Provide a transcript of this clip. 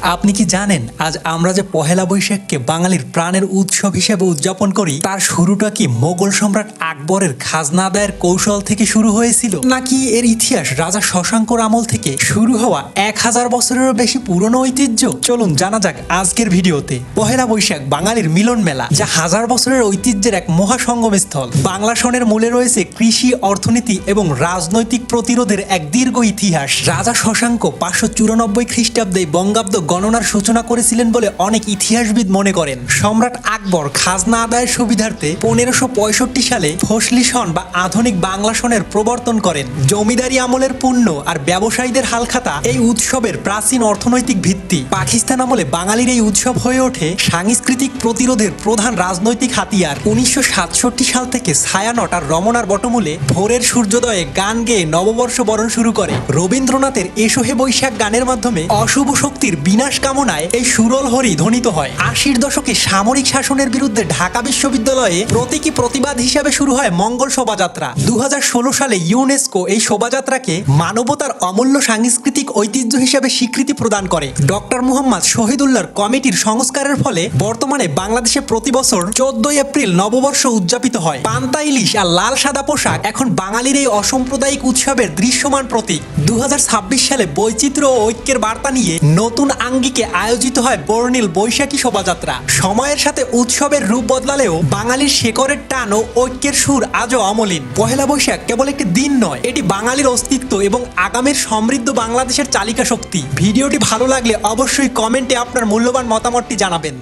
আপনি কি জানেন আজ আমরা যে পহেলা বৈশাখকে বাঙালির প্রাণের উৎসব হিসেবে উদযাপন করি তার শুরুটা কি মোগল সম্রাট আকবরের খাজনা আদায়ের কৌশল থেকে শুরু হয়েছিল, নাকি এর ইতিহাস রাজা শশাঙ্কর আমল থেকে শুরু হওয়া 1000 বছরেরও বেশি পুরনো ঐতিহ্য? চলুন জানা যাক আজকের ভিডিওতে। পহেলা বৈশাখ বাঙালির মিলন মেলা, যা হাজার বছরের ঐতিহ্যের এক মহাসঙ্গমস্থল। বাংলা সনের মূলে রয়েছে কৃষি, অর্থনীতি এবং রাজনৈতিক প্রতিরোধের এক দীর্ঘ ইতিহাস। রাজা শশাঙ্ক 594 খ্রিস্টাব্দে বঙ্গাব্দ গণনার সূচনা করেছিলেন বলে অনেক ইতিহাসবিদ মনে করেন। সম্রাট আকবর খাজনা আদায়ের সুবিধার্থে 1565 সালে ফসলি সন বা আধুনিক বাংলা সনের প্রবর্তন করেন। জমিদারি আমলের পুণ্য আর ব্যবসায়ীদের হালখাতা এই উৎসবের প্রাচীন অর্থনৈতিক ভিত্তি। পাকিস্তান আমলে বাঙালির এই উৎসব হয়ে ওঠে সাংস্কৃতিক প্রতিরোধের প্রধান রাজনৈতিক হাতিয়ার। 1967 সাল থেকে ছায়ানট আর রমনার বটমূলে ভোরের সূর্যোদয়ে গান গেয়ে নববর্ষ বরণ শুরু করে। রবীন্দ্রনাথের এসো হে বৈশাখ গানের মাধ্যমে অশুভ শক্তির বিনাশ কামনায় এই সুরল হরি ধ্বনিত হয়। 80-র দশকে সামরিক শাসনের বিরুদ্ধে ঢাকা বিশ্ববিদ্যালয়ে প্রতীকী প্রতিবাদ হিসাবে শুরু হয় মঙ্গল শোভাযাত্রা। 2016 সালে ইউনেস্কো এই শোভাযাত্রাকে মানবতার অমূল্য সাংস্কৃতিক ঐতিহ্য হিসেবে স্বীকৃতি প্রদান করে। ডক্টর মুহাম্মদ শহীদুল্লাহর কমিটির সংস্কারের ফলে বর্তমানে বাংলাদেশে প্রতি বছর 14 এপ্রিল নববর্ষ উদযাপিত হয়। পান্তা ইলিশ আর লাল সাদা পোশাক এখন বাঙালির এই অসাম্প্রদায়িক উৎসবের দৃশ্যমান প্রতীক। 2026 সালে বৈচিত্র্য ও ঐক্যের বার্তা নিয়ে নতুন আঙ্গিকে আয়োজিত হয় বর্ণিল বৈশাখী শোভাযাত্রা। সময়ের সাথে উৎসবের রূপ বদলালেও বাঙালির শেকড়ের টান ও ঐক্যের সুর আজও অমলিন। পহেলা বৈশাখ কেবল একটি দিন নয়, এটি বাঙালির অস্তিত্ব এবং আগামীর সমৃদ্ধ বাংলাদেশের চালিকা শক্তি। ভিডিওটি ভালো লাগলে অবশ্যই কমেন্টে আপনার মূল্যবান মতামতটি জানাবেন।